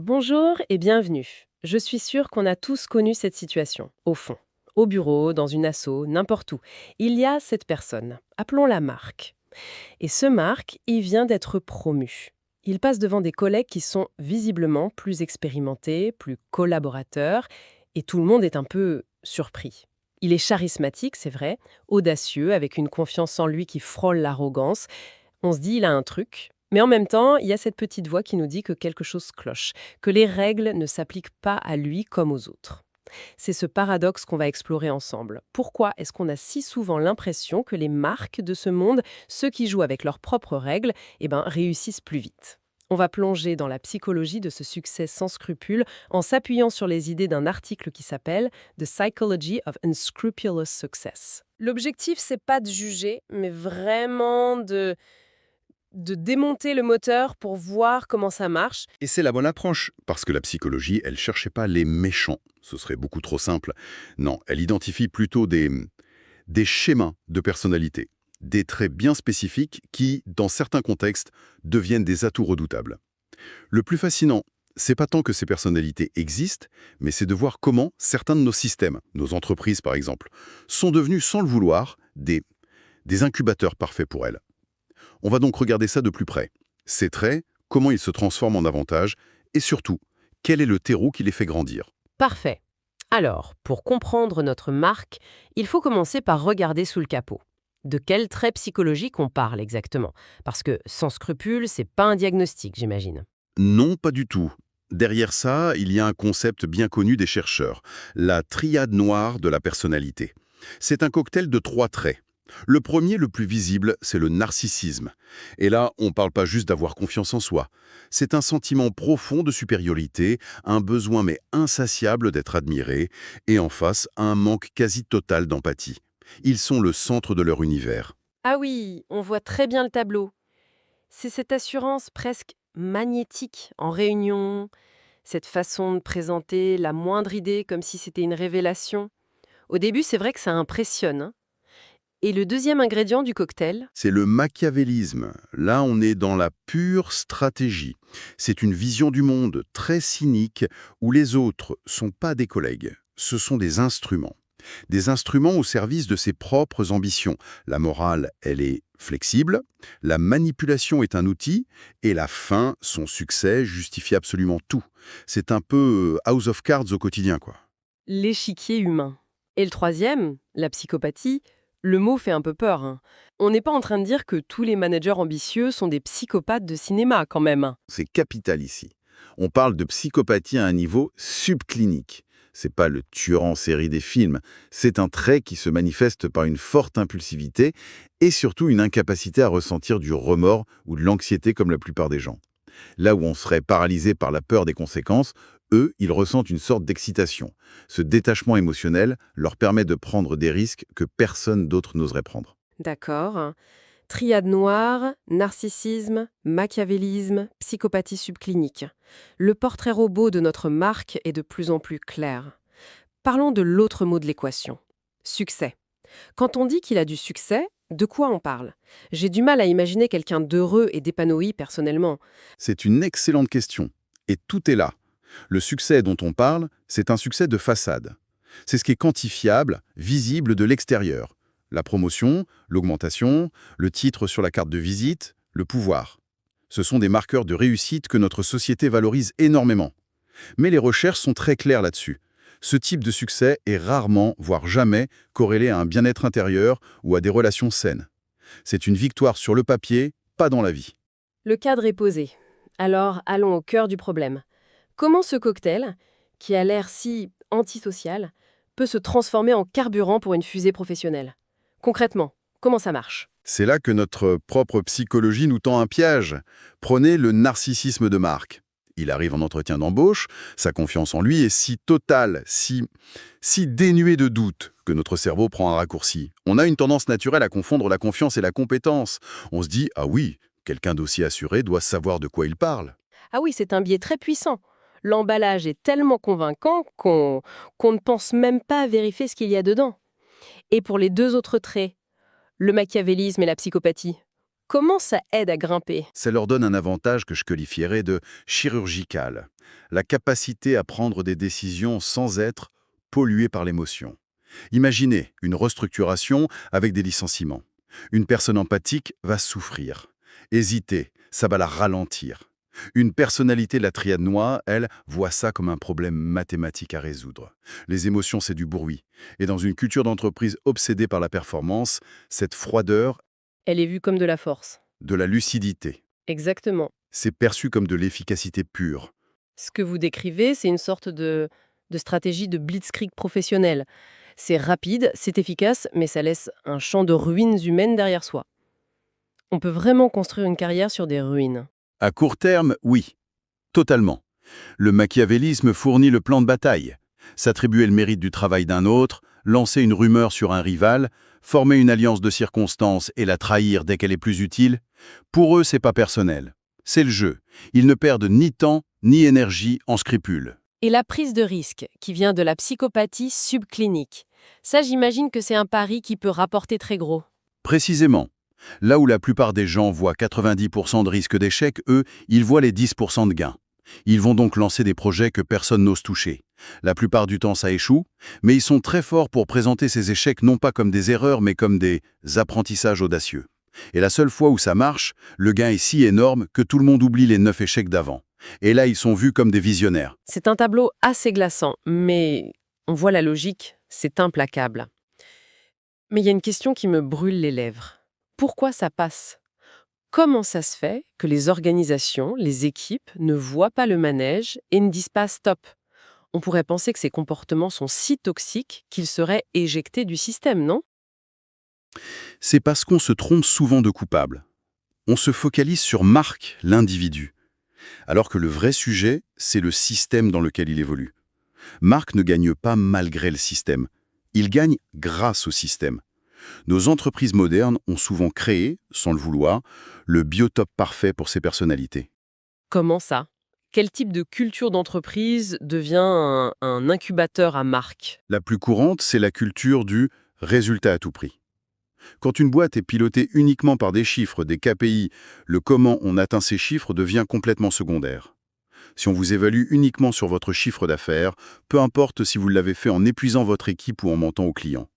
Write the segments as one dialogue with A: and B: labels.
A: Bonjour et bienvenue. Je suis sûre qu'on a tous connu cette situation, au fond. Au bureau, dans une asso, n'importe où. Il y a cette personne, appelons-la Marc. Et ce Marc, il vient d'être promu. Il passe devant des collègues qui sont visiblement plus expérimentés, plus collaborateurs, et tout le monde est un peu surpris. Il est charismatique, c'est vrai, audacieux, avec une confiance en lui qui frôle l'arrogance. On se dit, il a un truc. Mais en même temps, il y a cette petite voix qui nous dit que quelque chose cloche, que les règles ne s'appliquent pas à lui comme aux autres. C'est ce paradoxe qu'on va explorer ensemble. Pourquoi est-ce qu'on a si souvent l'impression que les marques de ce monde, ceux qui jouent avec leurs propres règles, réussissent plus vite? On va plonger dans la psychologie de ce succès sans scrupules en s'appuyant sur les idées d'un article qui s'appelle The Psychology of Unscrupulous Success. L'objectif, c'est pas de juger, mais vraiment de démonter le moteur pour voir comment ça marche.
B: Et c'est la bonne approche, parce que la psychologie, elle cherchait pas les méchants. Ce serait beaucoup trop simple. Non, elle identifie plutôt des schémas de personnalité, des traits bien spécifiques qui, dans certains contextes, deviennent des atouts redoutables. Le plus fascinant, c'est pas tant que ces personnalités existent, mais c'est de voir comment certains de nos systèmes, nos entreprises par exemple, sont devenus sans le vouloir des incubateurs parfaits pour elles. On va donc regarder ça de plus près. Ces traits, comment ils se transforment en avantages, et surtout, quel est le terreau qui les fait grandir.
A: Parfait. Alors, pour comprendre notre marque, il faut commencer par regarder sous le capot. De quel trait psychologique on parle exactement? Parce que sans scrupule, c'est pas un diagnostic, j'imagine.
B: Non, pas du tout. Derrière ça, il y a un concept bien connu des chercheurs, la triade noire de la personnalité. C'est un cocktail de 3 traits. Le premier, le plus visible, c'est le narcissisme. Et là, on ne parle pas juste d'avoir confiance en soi. C'est un sentiment profond de supériorité, un besoin mais insatiable d'être admiré, et en face, un manque quasi total d'empathie. Ils sont le centre de leur univers.
A: Ah oui, on voit très bien le tableau. C'est cette assurance presque magnétique en réunion, cette façon de présenter la moindre idée comme si c'était une révélation. Au début, c'est vrai que ça impressionne, hein. Et le deuxième ingrédient du cocktail?
B: C'est le machiavélisme. Là, on est dans la pure stratégie. C'est une vision du monde très cynique où les autres sont pas des collègues, ce sont des instruments. Des instruments au service de ses propres ambitions. La morale, elle est flexible, la manipulation est un outil, et la fin, son succès, justifie absolument tout. C'est un peu House of Cards au quotidien, quoi.
A: L'échiquier humain. Et le troisième, la psychopathie, le mot fait un peu peur, hein. On n'est pas en train de dire que tous les managers ambitieux sont des psychopathes de cinéma quand même, hein.
B: C'est capital ici. On parle de psychopathie à un niveau subclinique. C'est pas le tueur en série des films, c'est un trait qui se manifeste par une forte impulsivité et surtout une incapacité à ressentir du remords ou de l'anxiété comme la plupart des gens. Là où on serait paralysé par la peur des conséquences, eux, ils ressentent une sorte d'excitation. Ce détachement émotionnel leur permet de prendre des risques que personne d'autre n'oserait prendre.
A: D'accord. Triade noire, narcissisme, machiavélisme, psychopathie subclinique. Le portrait robot de notre marque est de plus en plus clair. Parlons de l'autre mot de l'équation. Succès. Quand on dit qu'il a du succès, de quoi on parle? J'ai du mal à imaginer quelqu'un d'heureux et d'épanoui personnellement.
B: C'est une excellente question. Et tout est là. Le succès dont on parle, c'est un succès de façade. C'est ce qui est quantifiable, visible de l'extérieur. La promotion, l'augmentation, le titre sur la carte de visite, le pouvoir. Ce sont des marqueurs de réussite que notre société valorise énormément. Mais les recherches sont très claires là-dessus. Ce type de succès est rarement, voire jamais, corrélé à un bien-être intérieur ou à des relations saines. C'est une victoire sur le papier, pas dans la vie.
A: Le cadre est posé. Alors allons au cœur du problème. Comment ce cocktail, qui a l'air si antisocial, peut se transformer en carburant pour une fusée professionnelle? Concrètement, comment ça marche?
B: C'est là que notre propre psychologie nous tend un piège. Prenez le narcissisme de Marc. Il arrive en entretien d'embauche, sa confiance en lui est si totale, si dénuée de doute que notre cerveau prend un raccourci. On a une tendance naturelle à confondre la confiance et la compétence. On se dit « Ah oui, quelqu'un d'aussi assuré doit savoir de quoi il parle ».
A: Ah oui, c'est un biais très puissant. L'emballage est tellement convaincant qu'on ne pense même pas à vérifier ce qu'il y a dedans. Et pour les deux autres traits, le machiavélisme et la psychopathie. Comment ça aide à grimper?
B: Ça leur donne un avantage que je qualifierais de chirurgical, la capacité à prendre des décisions sans être pollué par l'émotion. Imaginez une restructuration avec des licenciements. Une personne empathique va souffrir. Hésiter, ça va la ralentir. Une personnalité de la triade noire, elle, voit ça comme un problème mathématique à résoudre. Les émotions, c'est du bruit. Et dans une culture d'entreprise obsédée par la performance, cette froideur,
A: Elle est vue comme de la force.
B: de la lucidité,
A: Exactement.
B: c'est perçu comme de l'efficacité pure.
A: Ce que vous décrivez, c'est une sorte de stratégie de blitzkrieg professionnel. C'est rapide, c'est efficace, mais ça laisse un champ de ruines humaines derrière soi. On peut vraiment construire une carrière sur des ruines.
B: À court terme, oui, totalement. Le machiavélisme fournit le plan de bataille. S'attribuer le mérite du travail d'un autre, lancer une rumeur sur un rival, former une alliance de circonstances et la trahir dès qu'elle est plus utile, pour eux, c'est pas personnel. C'est le jeu. Ils ne perdent ni temps ni énergie en scrupules.
A: Et la prise de risque, qui vient de la psychopathie subclinique. Ça, j'imagine que c'est un pari qui peut rapporter très gros.
B: Précisément. Là où la plupart des gens voient 90% de risque d'échec, eux, ils voient les 10% de gains. Ils vont donc lancer des projets que personne n'ose toucher. La plupart du temps, ça échoue, mais ils sont très forts pour présenter ces échecs non pas comme des erreurs, mais comme des apprentissages audacieux. Et la seule fois où ça marche, le gain est si énorme que tout le monde oublie les 9 échecs d'avant. Et là, ils sont vus comme des visionnaires.
A: C'est un tableau assez glaçant, mais on voit la logique, c'est implacable. Mais il y a une question qui me brûle les lèvres. Pourquoi ça passe? Comment ça se fait que les organisations, les équipes ne voient pas le manège et ne disent pas stop? On pourrait penser que ces comportements sont si toxiques qu'ils seraient éjectés du système, non?
B: C'est parce qu'on se trompe souvent de coupable. On se focalise sur Marc, l'individu, alors que le vrai sujet, c'est le système dans lequel il évolue. Marc ne gagne pas malgré le système. Il gagne grâce au système. Nos entreprises modernes ont souvent créé, sans le vouloir, le biotope parfait pour ces personnalités.
A: Comment ça? Quel type de culture d'entreprise devient un incubateur à marque?
B: La plus courante, c'est la culture du résultat à tout prix. Quand une boîte est pilotée uniquement par des chiffres, des KPI, le comment on atteint ces chiffres devient complètement secondaire. Si on vous évalue uniquement sur votre chiffre d'affaires, peu importe si vous l'avez fait en épuisant votre équipe ou en mentant aux clients.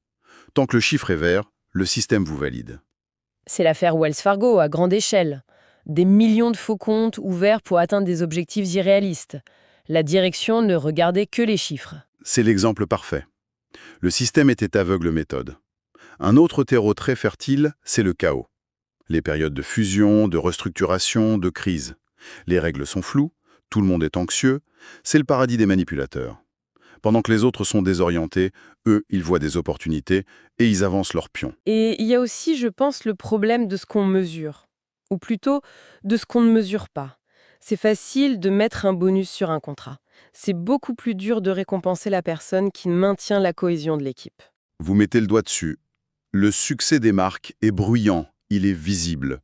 B: Tant que le chiffre est vert, le système vous valide.
A: C'est l'affaire Wells Fargo à grande échelle. Des millions de faux comptes ouverts pour atteindre des objectifs irréalistes. La direction ne regardait que les chiffres.
B: C'est l'exemple parfait. Le système était aveugle méthode. Un autre terreau très fertile, c'est le chaos. Les périodes de fusion, de restructuration, de crise. Les règles sont floues, tout le monde est anxieux, c'est le paradis des manipulateurs. Pendant que les autres sont désorientés, eux, ils voient des opportunités et ils avancent leurs pions.
A: Et il y a aussi, je pense, le problème de ce qu'on mesure. Ou plutôt, de ce qu'on ne mesure pas. C'est facile de mettre un bonus sur un contrat. C'est beaucoup plus dur de récompenser la personne qui maintient la cohésion de l'équipe.
B: Vous mettez le doigt dessus. Le succès des marques est bruyant, il est visible.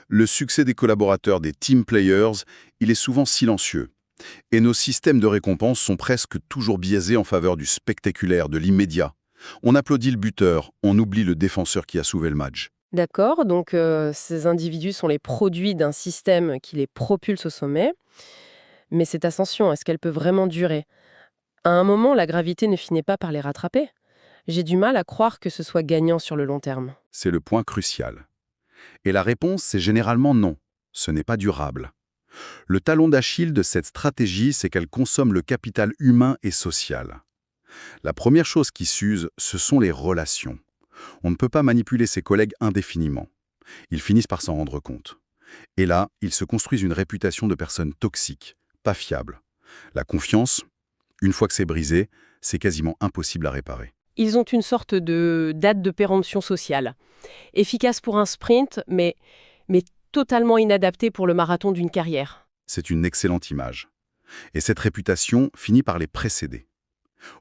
B: Le succès des collaborateurs, des team players, il est souvent silencieux. Et nos systèmes de récompense sont presque toujours biaisés en faveur du spectaculaire, de l'immédiat. On applaudit le buteur, on oublie le défenseur qui a sauvé le match.
A: D'accord, donc ces individus sont les produits d'un système qui les propulse au sommet. Mais cette ascension, est-ce qu'elle peut vraiment durer? À un moment, la gravité ne finit pas par les rattraper. J'ai du mal à croire que ce soit gagnant sur le long terme.
B: C'est le point crucial. Et la réponse, c'est généralement non. Ce n'est pas durable. Le talon d'Achille de cette stratégie, c'est qu'elle consomme le capital humain et social. La première chose qui s'use, ce sont les relations. On ne peut pas manipuler ses collègues indéfiniment. Ils finissent par s'en rendre compte. Et là, ils se construisent une réputation de personnes toxiques, pas fiables. La confiance, une fois que c'est brisé, c'est quasiment impossible à réparer.
A: Ils ont une sorte de date de péremption sociale. Efficace pour un sprint, mais totalement inadaptée pour le marathon d'une carrière.
B: C'est une excellente image. Et cette réputation finit par les précéder.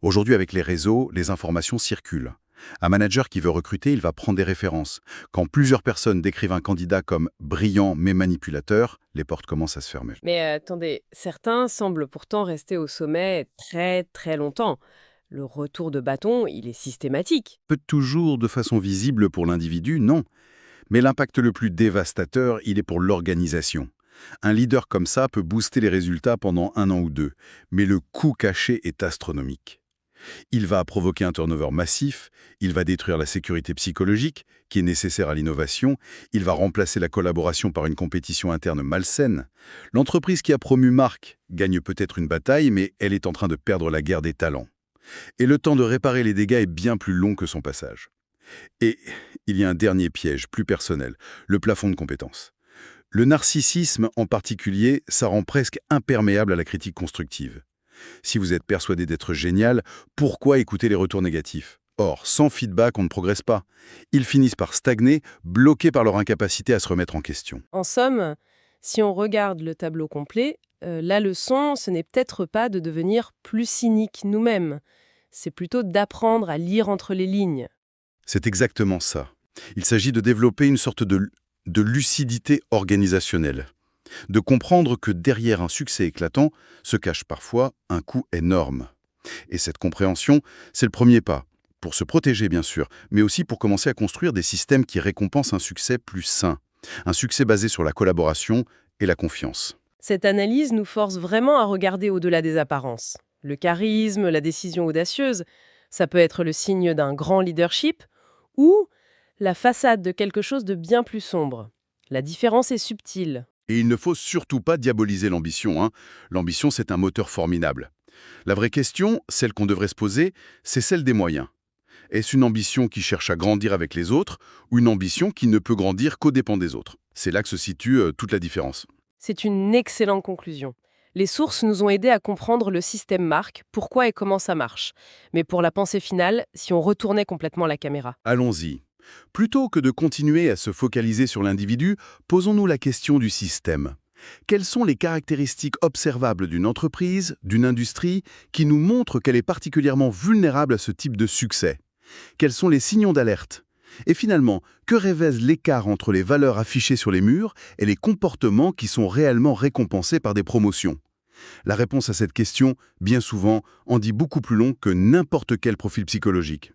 B: Aujourd'hui, avec les réseaux, les informations circulent. Un manager qui veut recruter, il va prendre des références. Quand plusieurs personnes décrivent un candidat comme brillant mais manipulateur, les portes commencent à se fermer.
A: Mais attendez, certains semblent pourtant rester au sommet très très longtemps. Le retour de bâton, il est systématique.
B: Peut toujours de façon visible pour l'individu, non. Mais l'impact le plus dévastateur, il est pour l'organisation. Un leader comme ça peut booster les résultats pendant 1 an ou 2, mais le coût caché est astronomique. Il va provoquer un turnover massif, il va détruire la sécurité psychologique, qui est nécessaire à l'innovation, il va remplacer la collaboration par une compétition interne malsaine. L'entreprise qui a promu Marc gagne peut-être une bataille, mais elle est en train de perdre la guerre des talents. Et le temps de réparer les dégâts est bien plus long que son passage. Et il y a un dernier piège, plus personnel, le plafond de compétences. Le narcissisme, en particulier, ça rend presque imperméable à la critique constructive. Si vous êtes persuadé d'être génial, pourquoi écouter les retours négatifs? Or, sans feedback, on ne progresse pas. Ils finissent par stagner, bloqués par leur incapacité à se remettre en question.
A: En somme, si on regarde le tableau complet, la leçon, ce n'est peut-être pas de devenir plus cynique nous-mêmes. C'est plutôt d'apprendre à lire entre les lignes.
B: C'est exactement ça. Il s'agit de développer une sorte de lucidité organisationnelle. De comprendre que derrière un succès éclatant se cache parfois un coût énorme. Et cette compréhension, c'est le premier pas, pour se protéger bien sûr, mais aussi pour commencer à construire des systèmes qui récompensent un succès plus sain, un succès basé sur la collaboration et la confiance.
A: Cette analyse nous force vraiment à regarder au-delà des apparences. Le charisme, la décision audacieuse, ça peut être le signe d'un grand leadership ou la façade de quelque chose de bien plus sombre. La différence est subtile.
B: Et il ne faut surtout pas diaboliser l'ambition, hein. L'ambition, c'est un moteur formidable. La vraie question, celle qu'on devrait se poser, c'est celle des moyens. Est-ce une ambition qui cherche à grandir avec les autres ou une ambition qui ne peut grandir qu'aux dépens des autres? C'est là que se situe toute la différence.
A: C'est une excellente conclusion. Les sources nous ont aidés à comprendre le système Marc, pourquoi et comment ça marche. Mais pour la pensée finale, si on retournait complètement la caméra.
B: Allons-y. Plutôt que de continuer à se focaliser sur l'individu, posons-nous la question du système. Quelles sont les caractéristiques observables d'une entreprise, d'une industrie, qui nous montrent qu'elle est particulièrement vulnérable à ce type de succès? Quels sont les signaux d'alerte? Et finalement, que révèle l'écart entre les valeurs affichées sur les murs et les comportements qui sont réellement récompensés par des promotions? La réponse à cette question, bien souvent, en dit beaucoup plus long que n'importe quel profil psychologique.